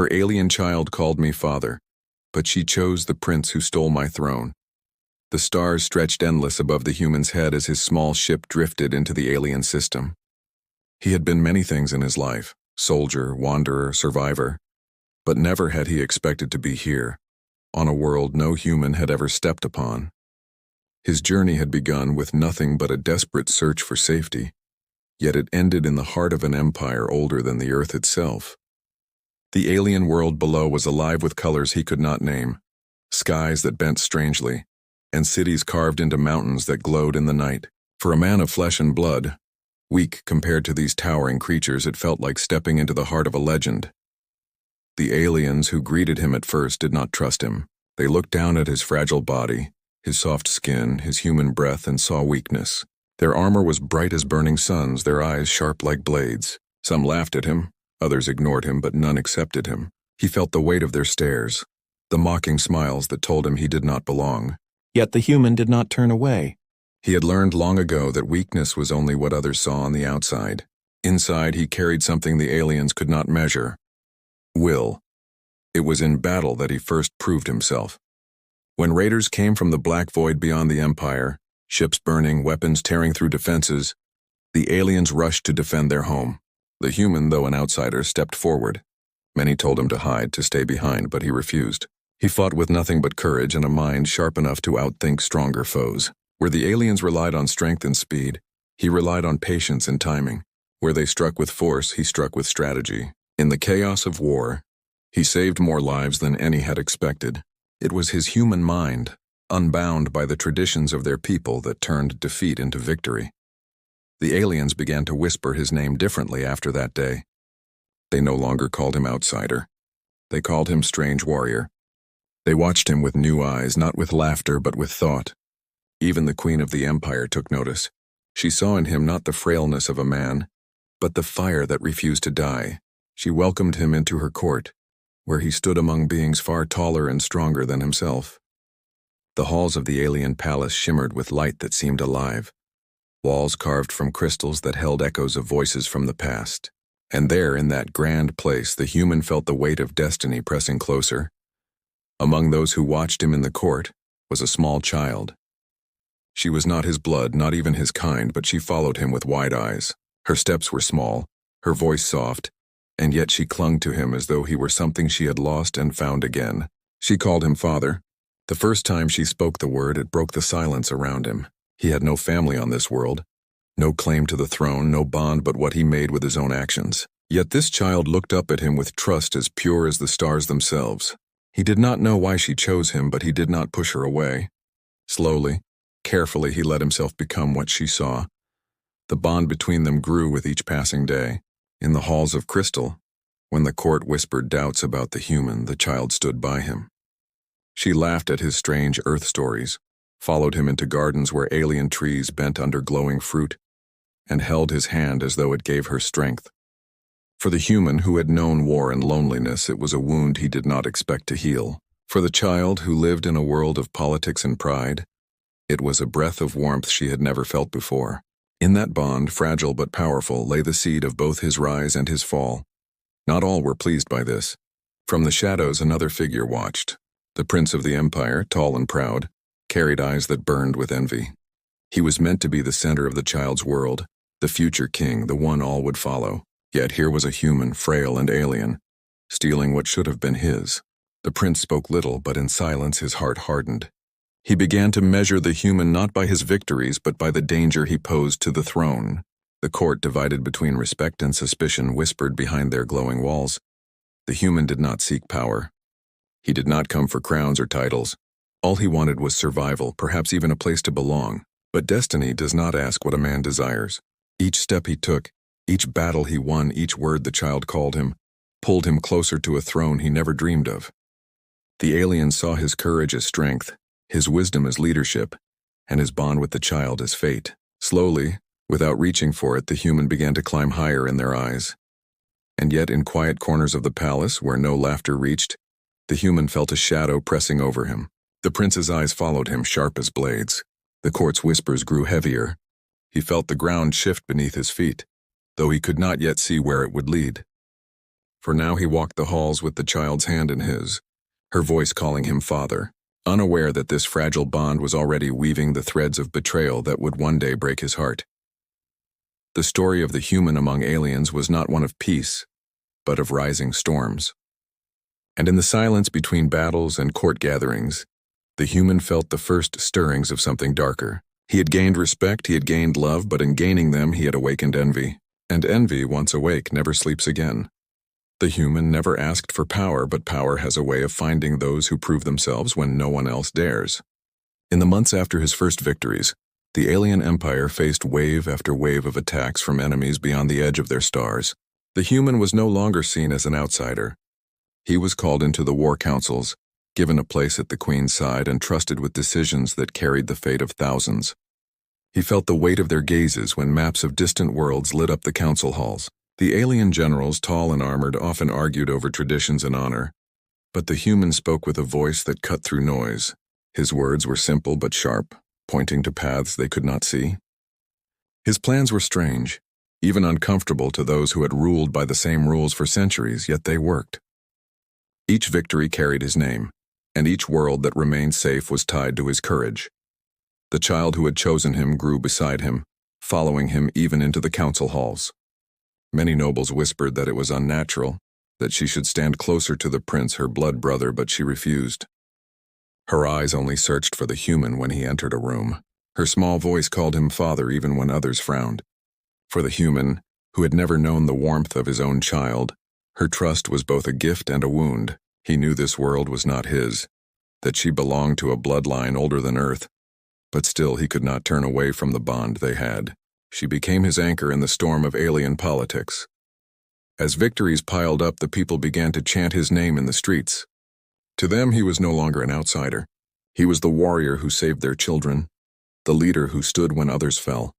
Her alien child called me father, but she chose the prince who stole my throne. The stars stretched endless above the human's head as his small ship drifted into the alien system. He had been many things in his life, soldier, wanderer, survivor, but never had he expected to be here, on a world no human had ever stepped upon. His journey had begun with nothing but a desperate search for safety, yet it ended in the heart of an empire older than the earth itself. The alien world below was alive with colors he could not name, skies that bent strangely, and cities carved into mountains that glowed in the night. For a man of flesh and blood, weak compared to these towering creatures, it felt like stepping into the heart of a legend. The aliens who greeted him at first did not trust him. They looked down at his fragile body, his soft skin, his human breath, and saw weakness. Their armor was bright as burning suns, their eyes sharp like blades. Some laughed at him, others ignored him, but none accepted him. He felt the weight of their stares, the mocking smiles that told him he did not belong. Yet the human did not turn away. He had learned long ago that weakness was only what others saw on the outside. Inside, he carried something the aliens could not measure: will. It was in battle that he first proved himself. When raiders came from the black void beyond the empire, ships burning, weapons tearing through defenses, the aliens rushed to defend their home. The human, though an outsider, stepped forward. Many told him to hide, to stay behind, but he refused. He fought with nothing but courage and a mind sharp enough to outthink stronger foes. Where the aliens relied on strength and speed, he relied on patience and timing. Where they struck with force, he struck with strategy. In the chaos of war, he saved more lives than any had expected. It was his human mind, unbound by the traditions of their people, that turned defeat into victory. The aliens began to whisper his name differently after that day. They no longer called him outsider. They called him strange warrior. They watched him with new eyes, not with laughter, but with thought. Even the queen of the empire took notice. She saw in him not the frailness of a man, but the fire that refused to die. She welcomed him into her court, where he stood among beings far taller and stronger than himself. The halls of the alien palace shimmered with light that seemed alive, walls carved from crystals that held echoes of voices from the past. And there, in that grand place, the human felt the weight of destiny pressing closer. Among those who watched him in the court was a small child. She was not his blood, not even his kind, but she followed him with wide eyes. Her steps were small, her voice soft, and yet she clung to him as though he were something she had lost and found again. She called him father. The first time she spoke the word, it broke the silence around him. He had no family on this world, no claim to the throne, no bond but what he made with his own actions. Yet this child looked up at him with trust as pure as the stars themselves. He did not know why she chose him, but he did not push her away. Slowly, carefully, he let himself become what she saw. The bond between them grew with each passing day. In the halls of crystal, when the court whispered doubts about the human, the child stood by him. She laughed at his strange earth stories, followed him into gardens where alien trees bent under glowing fruit, and held his hand as though it gave her strength. For the human who had known war and loneliness, it was a wound he did not expect to heal. For the child who lived in a world of politics and pride, it was a breath of warmth she had never felt before. In that bond, fragile but powerful, lay the seed of both his rise and his fall. Not all were pleased by this. From the shadows, another figure watched. The prince of the empire, tall and proud, carried eyes that burned with envy. He was meant to be the center of the child's world, the future king, the one all would follow. Yet here was a human, frail and alien, stealing what should have been his. The prince spoke little, but in silence his heart hardened. He began to measure the human not by his victories, but by the danger he posed to the throne. The court, divided between respect and suspicion, whispered behind their glowing walls. The human did not seek power. He did not come for crowns or titles. All he wanted was survival, perhaps even a place to belong. But destiny does not ask what a man desires. Each step he took, each battle he won, each word the child called him, pulled him closer to a throne he never dreamed of. The alien saw his courage as strength, his wisdom as leadership, and his bond with the child as fate. Slowly, without reaching for it, the human began to climb higher in their eyes. And yet, in quiet corners of the palace, where no laughter reached, the human felt a shadow pressing over him. The prince's eyes followed him, sharp as blades. The court's whispers grew heavier. He felt the ground shift beneath his feet, though he could not yet see where it would lead. for now he walked the halls with the child's hand in his, her voice calling him father, unaware that this fragile bond was already weaving the threads of betrayal that would one day break his heart. The story of the human among aliens was not one of peace, but of rising storms. And in the silence between battles and court gatherings, the human felt the first stirrings of something darker. He had gained respect, he had gained love, but in gaining them he had awakened envy. And envy, once awake, never sleeps again. The human never asked for power, but power has a way of finding those who prove themselves when no one else dares. In the months after his first victories, the alien empire faced wave after wave of attacks from enemies beyond the edge of their stars. The human was no longer seen as an outsider. He was called into the war councils, given a place at the Queen's side, and trusted with decisions that carried the fate of thousands. He felt the weight of their gazes when maps of distant worlds lit up the council halls. The alien generals, tall and armored, often argued over traditions and honor, but the human spoke with a voice that cut through noise. His words were simple but sharp, pointing to paths they could not see. His plans were strange, even uncomfortable to those who had ruled by the same rules for centuries, yet they worked. Each victory carried his name, and each world that remained safe was tied to his courage. The child who had chosen him grew beside him, following him even into the council halls. Many nobles whispered that it was unnatural, that she should stand closer to the prince, her blood brother, but she refused. Her eyes only searched for the human when he entered a room. Her small voice called him father even when others frowned. For the human, who had never known the warmth of his own child, her trust was both a gift and a wound. He knew this world was not his, that she belonged to a bloodline older than Earth, but still he could not turn away from the bond they had. She became his anchor in the storm of alien politics. As victories piled up, the people began to chant his name in the streets. To them, he was no longer an outsider. He was the warrior who saved their children, the leader who stood when others fell,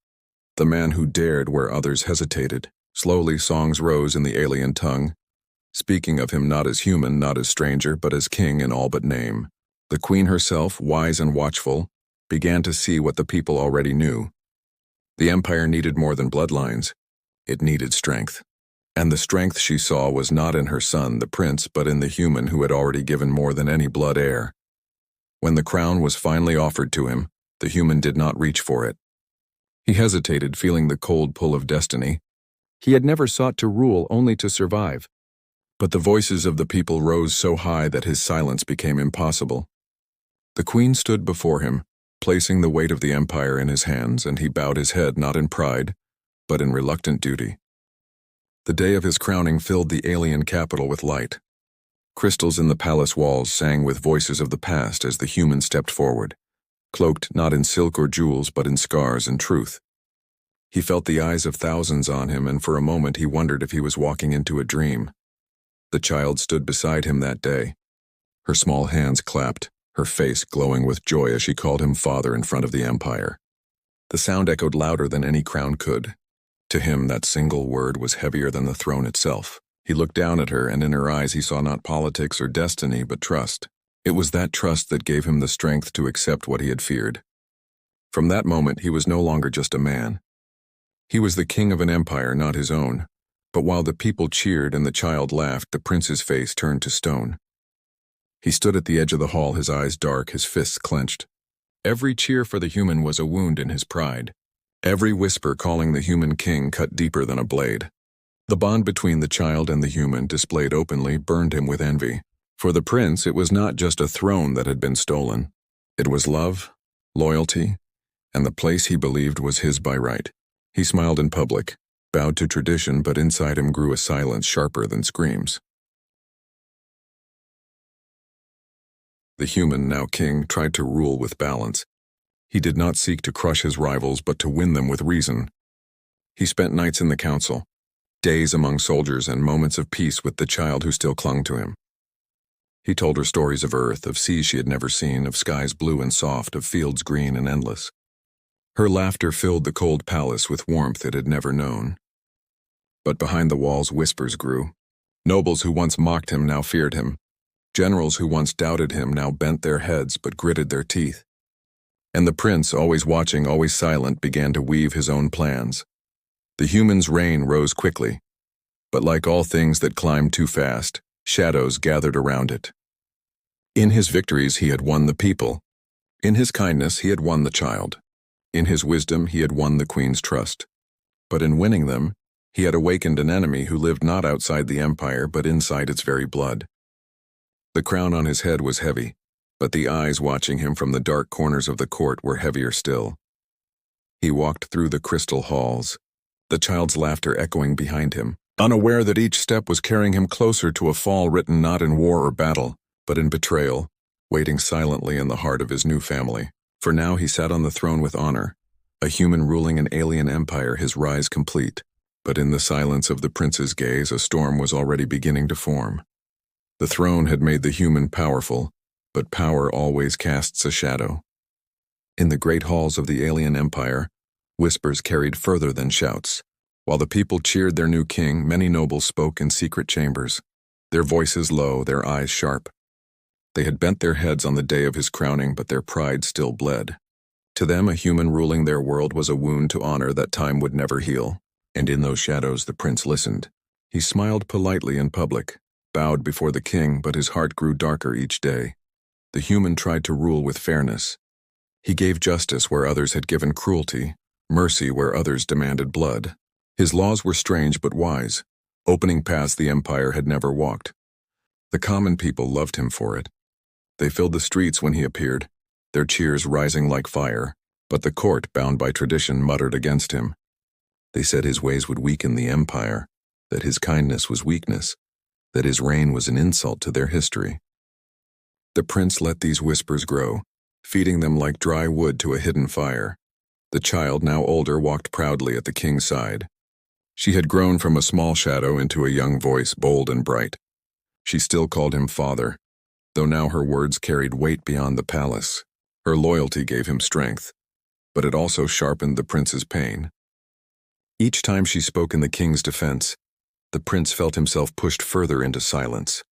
the man who dared where others hesitated. Slowly, songs rose in the alien tongue, speaking of him not as human, not as stranger, but as king in all but name. The queen herself, wise and watchful, began to see what the people already knew. The empire needed more than bloodlines. It needed strength. And the strength she saw was not in her son, the prince, but in the human who had already given more than any blood heir. When the crown was finally offered to him, the human did not reach for it. He hesitated, feeling the cold pull of destiny. He had never sought to rule, only to survive. But the voices of the people rose so high that his silence became impossible. The queen stood before him, placing the weight of the empire in his hands, and he bowed his head not in pride, but in reluctant duty. The day of his crowning filled the alien capital with light. Crystals in the palace walls sang with voices of the past as the human stepped forward, cloaked not in silk or jewels but in scars and truth. He felt the eyes of thousands on him, and for a moment he wondered if he was walking into a dream. The child stood beside him that day. Her small hands clapped, her face glowing with joy as she called him father in front of the empire. The sound echoed louder than any crown could. To him, that single word was heavier than the throne itself. He looked down at her, and in her eyes he saw not politics or destiny, but trust. It was that trust that gave him the strength to accept what he had feared. From that moment, he was no longer just a man. He was the king of an empire, not his own. But while the people cheered and the child laughed, the prince's face turned to stone. He stood at the edge of the hall, his eyes dark, his fists clenched. Every cheer for the human was a wound in his pride. Every whisper calling the human king cut deeper than a blade. The bond between the child and the human, displayed openly, burned him with envy. For the prince, it was not just a throne that had been stolen. It was love, loyalty, and the place he believed was his by right. He smiled in public, bowed to tradition, but inside him grew a silence sharper than screams. The human, now king, tried to rule with balance. He did not seek to crush his rivals, but to win them with reason. He spent nights in the council, days among soldiers, and moments of peace with the child who still clung to him. He told her stories of Earth, of seas she had never seen, of skies blue and soft, of fields green and endless. Her laughter filled the cold palace with warmth it had never known. But behind the walls whispers grew. Nobles who once mocked him now feared him. Generals who once doubted him now bent their heads but gritted their teeth. And the prince, always watching, always silent, began to weave his own plans. The human's reign rose quickly. But like all things that climb too fast, shadows gathered around it. In his victories he had won the people. In his kindness he had won the child. In his wisdom he had won the queen's trust. But in winning them, he had awakened an enemy who lived not outside the empire but inside its very blood. The crown on his head was heavy, but the eyes watching him from the dark corners of the court were heavier still. He walked through the crystal halls, the child's laughter echoing behind him, unaware that each step was carrying him closer to a fall written not in war or battle, but in betrayal, waiting silently in the heart of his new family. For now he sat on the throne with honor, a human ruling an alien empire, his rise complete. But in the silence of the prince's gaze, a storm was already beginning to form. The throne had made the human powerful, but power always casts a shadow. In the great halls of the alien empire, whispers carried further than shouts. While the people cheered their new king, many nobles spoke in secret chambers, their voices low, their eyes sharp. They had bent their heads on the day of his crowning, but their pride still bled. To them, a human ruling their world was a wound to honor that time would never heal. And in those shadows the prince listened. He smiled politely in public, bowed before the king, but his heart grew darker each day. The human tried to rule with fairness. He gave justice where others had given cruelty, mercy where others demanded blood. His laws were strange but wise, opening paths the empire had never walked. The common people loved him for it. They filled the streets when he appeared, their cheers rising like fire, but the court, bound by tradition, muttered against him. They said his ways would weaken the empire, that his kindness was weakness, that his reign was an insult to their history. The prince let these whispers grow, feeding them like dry wood to a hidden fire. The child, now older, walked proudly at the king's side. She had grown from a small shadow into a young voice, bold and bright. She still called him father, though now her words carried weight beyond the palace. Her loyalty gave him strength, but it also sharpened the prince's pain. Each time she spoke in the king's defense, the prince felt himself pushed further into silence.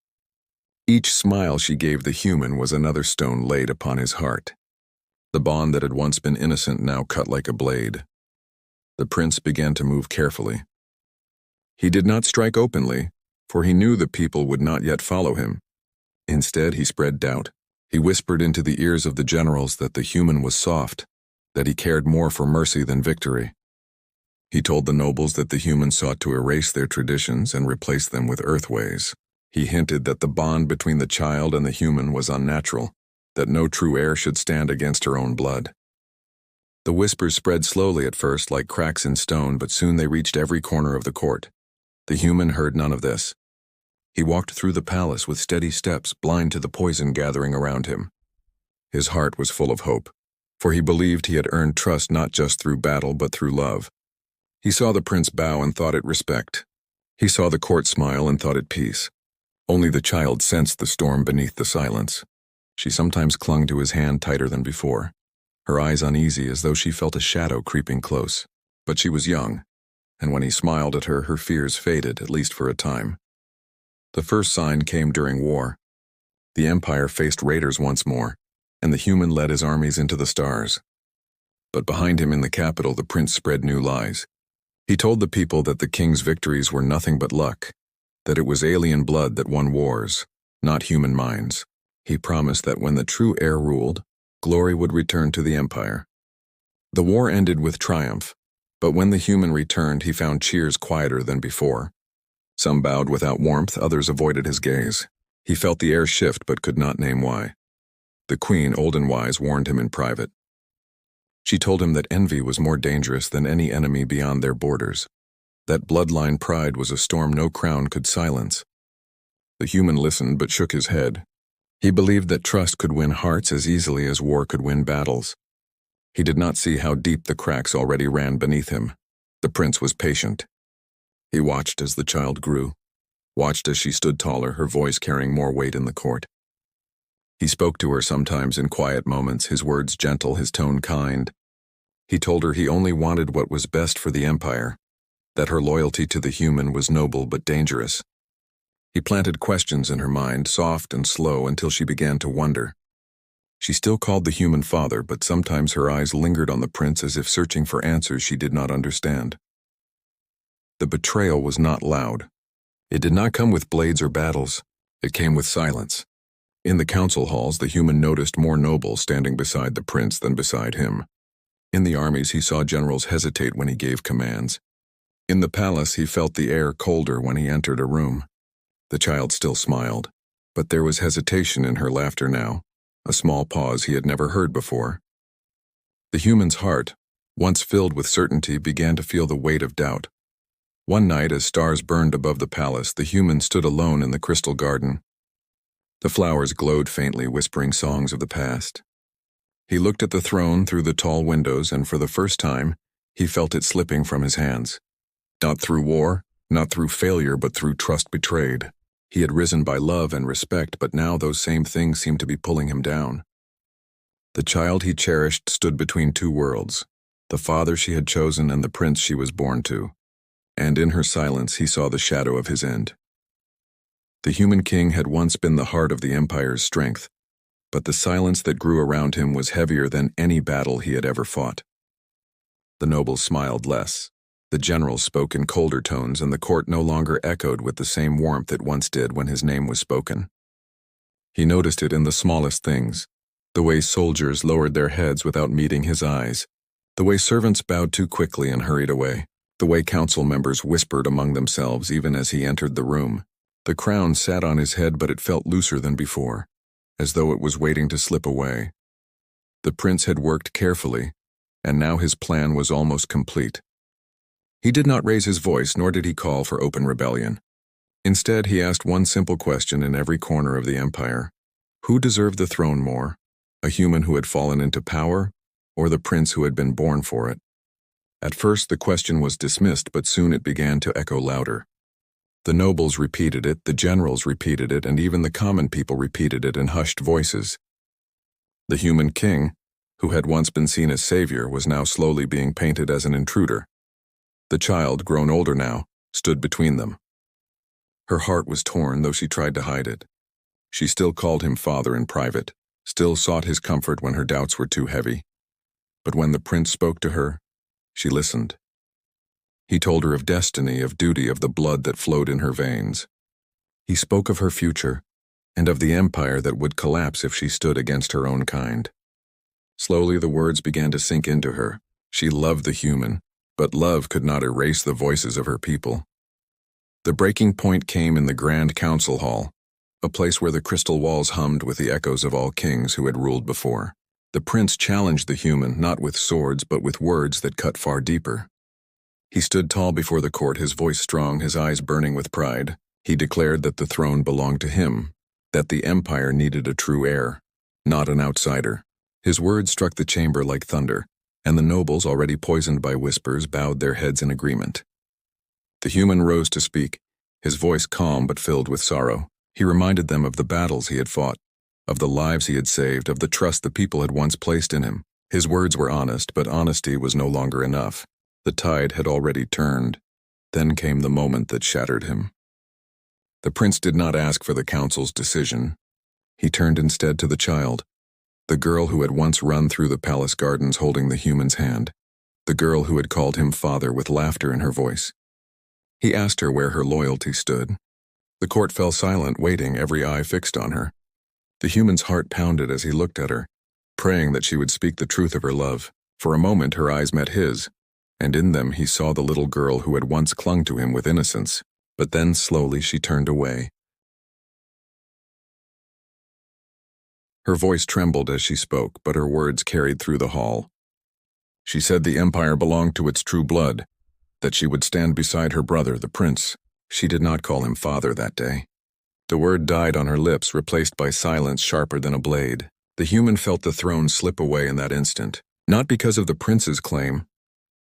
Each smile she gave the human was another stone laid upon his heart. The bond that had once been innocent now cut like a blade. The prince began to move carefully. He did not strike openly, for he knew the people would not yet follow him. Instead, he spread doubt. He whispered into the ears of the generals that the human was soft, that he cared more for mercy than victory. He told the nobles that the human sought to erase their traditions and replace them with earth ways. He hinted that the bond between the child and the human was unnatural, that no true heir should stand against her own blood. The whispers spread slowly at first like cracks in stone, but soon they reached every corner of the court. The human heard none of this. He walked through the palace with steady steps, blind to the poison gathering around him. His heart was full of hope, for he believed he had earned trust not just through battle but through love. He saw the prince bow and thought it respect. He saw the court smile and thought it peace. Only the child sensed the storm beneath the silence. She sometimes clung to his hand tighter than before, her eyes uneasy as though she felt a shadow creeping close. But she was young, and when he smiled at her, her fears faded, at least for a time. The first sign came during war. The empire faced raiders once more, and the human led his armies into the stars. But behind him in the capital, the prince spread new lies. He told the people that the king's victories were nothing but luck, that it was alien blood that won wars, not human minds. He promised that when the true heir ruled, glory would return to the empire. The war ended with triumph, but when the human returned, he found cheers quieter than before. Some bowed without warmth, others avoided his gaze. He felt the air shift but could not name why. The queen, old and wise, warned him in private. She told him that envy was more dangerous than any enemy beyond their borders, that bloodline pride was a storm no crown could silence. The human listened but shook his head. He believed that trust could win hearts as easily as war could win battles. He did not see how deep the cracks already ran beneath him. The prince was patient. He watched as the child grew, watched as she stood taller, her voice carrying more weight in the court. He spoke to her sometimes in quiet moments, his words gentle, his tone kind. He told her he only wanted what was best for the empire, that her loyalty to the human was noble but dangerous. He planted questions in her mind, soft and slow, until she began to wonder. She still called the human father, but sometimes her eyes lingered on the prince as if searching for answers she did not understand. The betrayal was not loud. It did not come with blades or battles. It came with silence. In the council halls, the human noticed more nobles standing beside the prince than beside him. In the armies, he saw generals hesitate when he gave commands. In the palace, he felt the air colder when he entered a room. The child still smiled, but there was hesitation in her laughter now, a small pause he had never heard before. The human's heart, once filled with certainty, began to feel the weight of doubt. One night, as stars burned above the palace, the human stood alone in the crystal garden. The flowers glowed faintly, whispering songs of the past. He looked at the throne through the tall windows, and for the first time, he felt it slipping from his hands. Not through war, not through failure, but through trust betrayed. He had risen by love and respect, but now those same things seemed to be pulling him down. The child he cherished stood between two worlds, the father she had chosen and the prince she was born to. And in her silence he saw the shadow of his end. The human king had once been the heart of the empire's strength, but the silence that grew around him was heavier than any battle he had ever fought. The nobles smiled less. The generals spoke in colder tones, and the court no longer echoed with the same warmth it once did when his name was spoken. He noticed it in the smallest things, the way soldiers lowered their heads without meeting his eyes, the way servants bowed too quickly and hurried away, the way council members whispered among themselves even as he entered the room. The crown sat on his head, but it felt looser than before, as though it was waiting to slip away. The prince had worked carefully, and now his plan was almost complete. He did not raise his voice, nor did he call for open rebellion. Instead, he asked one simple question in every corner of the empire. Who deserved the throne more? A human who had fallen into power, or the prince who had been born for it? At first, the question was dismissed, but soon it began to echo louder. The nobles repeated it, the generals repeated it, and even the common people repeated it in hushed voices. The human king, who had once been seen as savior, was now slowly being painted as an intruder. The child, grown older now, stood between them. Her heart was torn, though she tried to hide it. She still called him father in private, still sought his comfort when her doubts were too heavy. But when the prince spoke to her, she listened. He told her of destiny, of duty, of the blood that flowed in her veins. He spoke of her future, and of the empire that would collapse if she stood against her own kind. Slowly the words began to sink into her. She loved the human, but love could not erase the voices of her people. The breaking point came in the Grand Council Hall, a place where the crystal walls hummed with the echoes of all kings who had ruled before. The prince challenged the human, not with swords, but with words that cut far deeper. He stood tall before the court, his voice strong, his eyes burning with pride. He declared that the throne belonged to him, that the empire needed a true heir, not an outsider. His words struck the chamber like thunder, and the nobles, already poisoned by whispers, bowed their heads in agreement. The human rose to speak, his voice calm but filled with sorrow. He reminded them of the battles he had fought, of the lives he had saved, of the trust the people had once placed in him. His words were honest, but honesty was no longer enough. The tide had already turned. Then came the moment that shattered him. The prince did not ask for the council's decision. He turned instead to the child, the girl who had once run through the palace gardens holding the human's hand, the girl who had called him father with laughter in her voice. He asked her where her loyalty stood. The court fell silent, waiting, every eye fixed on her. The human's heart pounded as he looked at her, praying that she would speak the truth of her love. For a moment her eyes met his, and in them he saw the little girl who had once clung to him with innocence. But then slowly she turned away. Her voice trembled as she spoke, but her words carried through the hall. She said the empire belonged to its true blood, that she would stand beside her brother, the prince. She did not call him father that day. The word died on her lips, replaced by silence sharper than a blade. The human felt the throne slip away in that instant, not because of the prince's claim,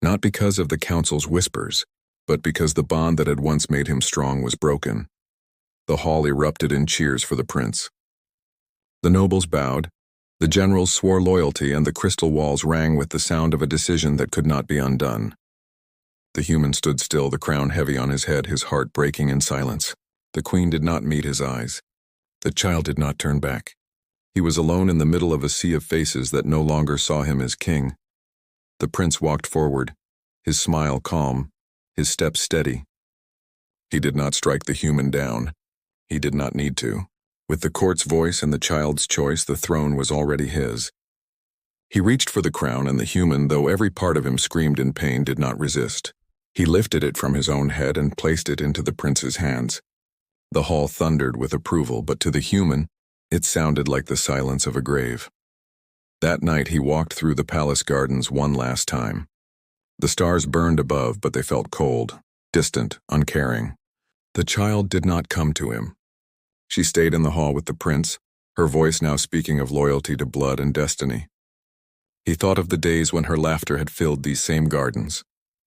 not because of the council's whispers, but because the bond that had once made him strong was broken. The hall erupted in cheers for the prince. The nobles bowed, the generals swore loyalty, and the crystal walls rang with the sound of a decision that could not be undone. The human stood still, the crown heavy on his head, his heart breaking in silence. The queen did not meet his eyes. The child did not turn back. He was alone in the middle of a sea of faces that no longer saw him as king. The prince walked forward, his smile calm, his steps steady. He did not strike the human down. He did not need to. With the court's voice and the child's choice, the throne was already his. He reached for the crown, and the human, though every part of him screamed in pain, did not resist. He lifted it from his own head and placed it into the prince's hands. The hall thundered with approval, but to the human, it sounded like the silence of a grave. That night he walked through the palace gardens one last time. The stars burned above, but they felt cold, distant, uncaring. The child did not come to him. She stayed in the hall with the prince, her voice now speaking of loyalty to blood and destiny. He thought of the days when her laughter had filled these same gardens,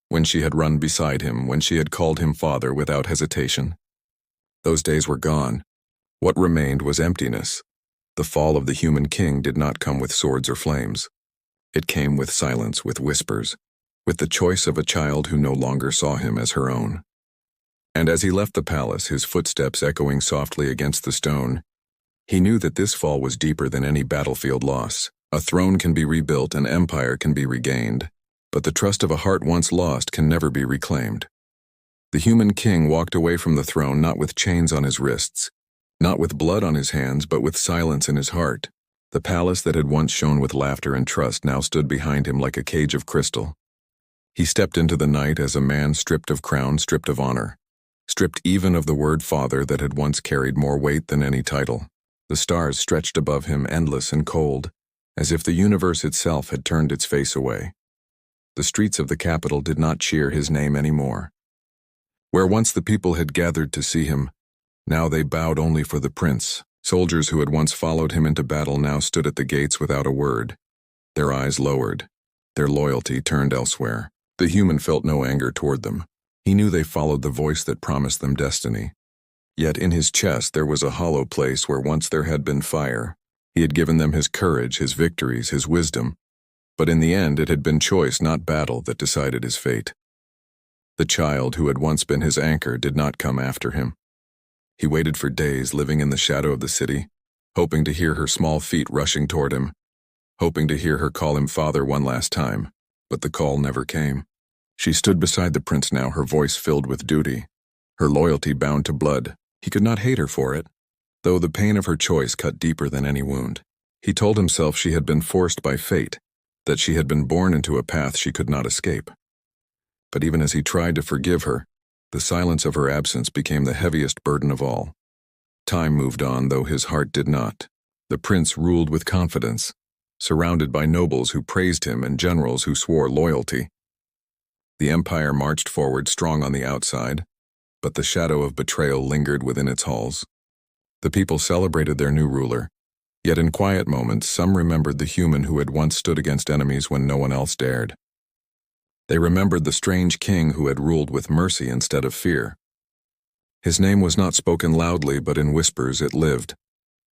when she had run beside him, when she had called him father without hesitation. Those days were gone. What remained was emptiness. The fall of the human king did not come with swords or flames. It came with silence, with whispers, with the choice of a child who no longer saw him as her own. And as he left the palace, his footsteps echoing softly against the stone, he knew that this fall was deeper than any battlefield loss. A throne can be rebuilt, an empire can be regained, but the trust of a heart once lost can never be reclaimed. The human king walked away from the throne not with chains on his wrists, not with blood on his hands, but with silence in his heart. The palace that had once shone with laughter and trust now stood behind him like a cage of crystal. He stepped into the night as a man stripped of crown, stripped of honor, stripped even of the word father that had once carried more weight than any title. The stars stretched above him, endless and cold, as if the universe itself had turned its face away. The streets of the capital did not cheer his name anymore. Where once the people had gathered to see him, now they bowed only for the prince. Soldiers who had once followed him into battle now stood at the gates without a word, their eyes lowered, their loyalty turned elsewhere. The human felt no anger toward them. He knew they followed the voice that promised them destiny. Yet in his chest there was a hollow place where once there had been fire. He had given them his courage, his victories, his wisdom, but in the end it had been choice, not battle, that decided his fate. The child who had once been his anchor did not come after him. He waited for days, living in the shadow of the city, hoping to hear her small feet rushing toward him, hoping to hear her call him father one last time, but the call never came. She stood beside the prince now, her voice filled with duty, her loyalty bound to blood. He could not hate her for it, though the pain of her choice cut deeper than any wound. He told himself she had been forced by fate, that she had been born into a path she could not escape. But even as he tried to forgive her, the silence of her absence became the heaviest burden of all. Time moved on, though his heart did not. The prince ruled with confidence, surrounded by nobles who praised him and generals who swore loyalty. The empire marched forward strong on the outside, but the shadow of betrayal lingered within its halls. The people celebrated their new ruler, yet in quiet moments some remembered the human who had once stood against enemies when no one else dared. They remembered the strange king who had ruled with mercy instead of fear. His name was not spoken loudly, but in whispers it lived.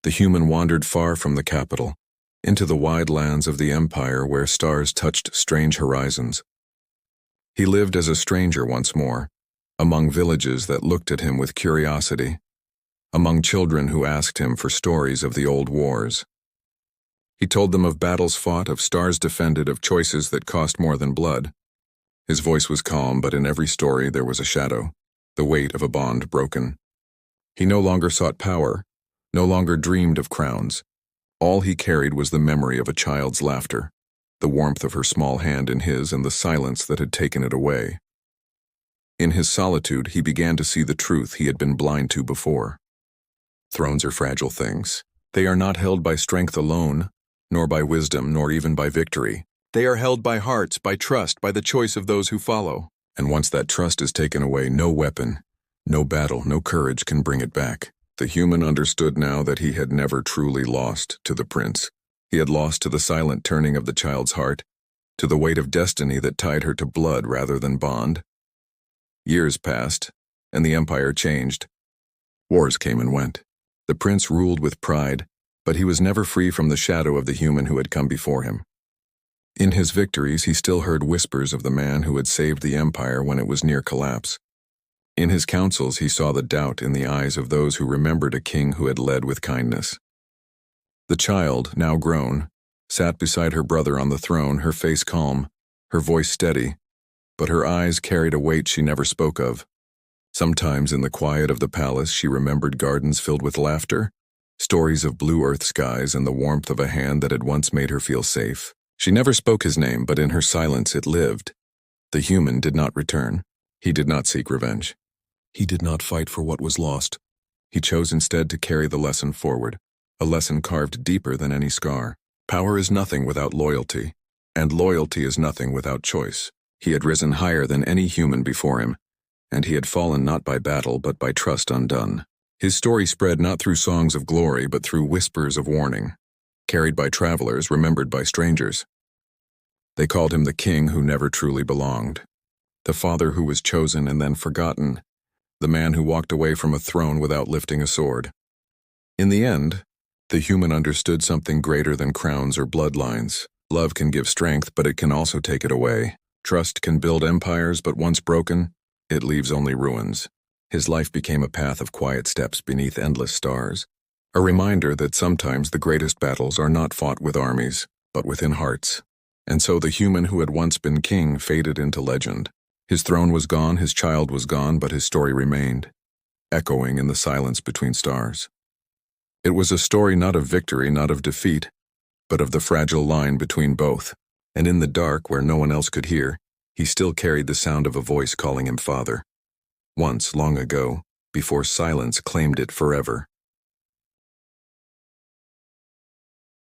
The human wandered far from the capital, into the wide lands of the empire where stars touched strange horizons. He lived as a stranger once more, among villages that looked at him with curiosity, among children who asked him for stories of the old wars. He told them of battles fought, of stars defended, of choices that cost more than blood. His voice was calm, but in every story there was a shadow, the weight of a bond broken. He no longer sought power, no longer dreamed of crowns. All he carried was the memory of a child's laughter, the warmth of her small hand in his, and the silence that had taken it away. In his solitude, he began to see the truth he had been blind to before. Thrones are fragile things. They are not held by strength alone, nor by wisdom, nor even by victory. They are held by hearts, by trust, by the choice of those who follow. And once that trust is taken away, no weapon, no battle, no courage can bring it back. The human understood now that he had never truly lost to the prince. He had lost to the silent turning of the child's heart, to the weight of destiny that tied her to blood rather than bond. Years passed, and the empire changed. Wars came and went. The prince ruled with pride, but he was never free from the shadow of the human who had come before him. In his victories, he still heard whispers of the man who had saved the empire when it was near collapse. In his counsels, he saw the doubt in the eyes of those who remembered a king who had led with kindness. The child, now grown, sat beside her brother on the throne, her face calm, her voice steady, but her eyes carried a weight she never spoke of. Sometimes in the quiet of the palace she remembered gardens filled with laughter, stories of blue earth skies and the warmth of a hand that had once made her feel safe. She never spoke his name, but in her silence it lived. The human did not return. He did not seek revenge. He did not fight for what was lost. He chose instead to carry the lesson forward, a lesson carved deeper than any scar. Power is nothing without loyalty, and loyalty is nothing without choice. He had risen higher than any human before him, and he had fallen not by battle but by trust undone. His story spread not through songs of glory but through whispers of warning, carried by travelers, remembered by strangers. They called him the king who never truly belonged, the father who was chosen and then forgotten, the man who walked away from a throne without lifting a sword. In the end, the human understood something greater than crowns or bloodlines. Love can give strength, but it can also take it away. Trust can build empires, but once broken, it leaves only ruins. His life became a path of quiet steps beneath endless stars, a reminder that sometimes the greatest battles are not fought with armies, but within hearts. And so the human who had once been king faded into legend. His throne was gone, his child was gone, but his story remained, echoing in the silence between stars. It was a story not of victory, not of defeat, but of the fragile line between both. And in the dark, where no one else could hear, he still carried the sound of a voice calling him father. Once, long ago, before silence claimed it forever.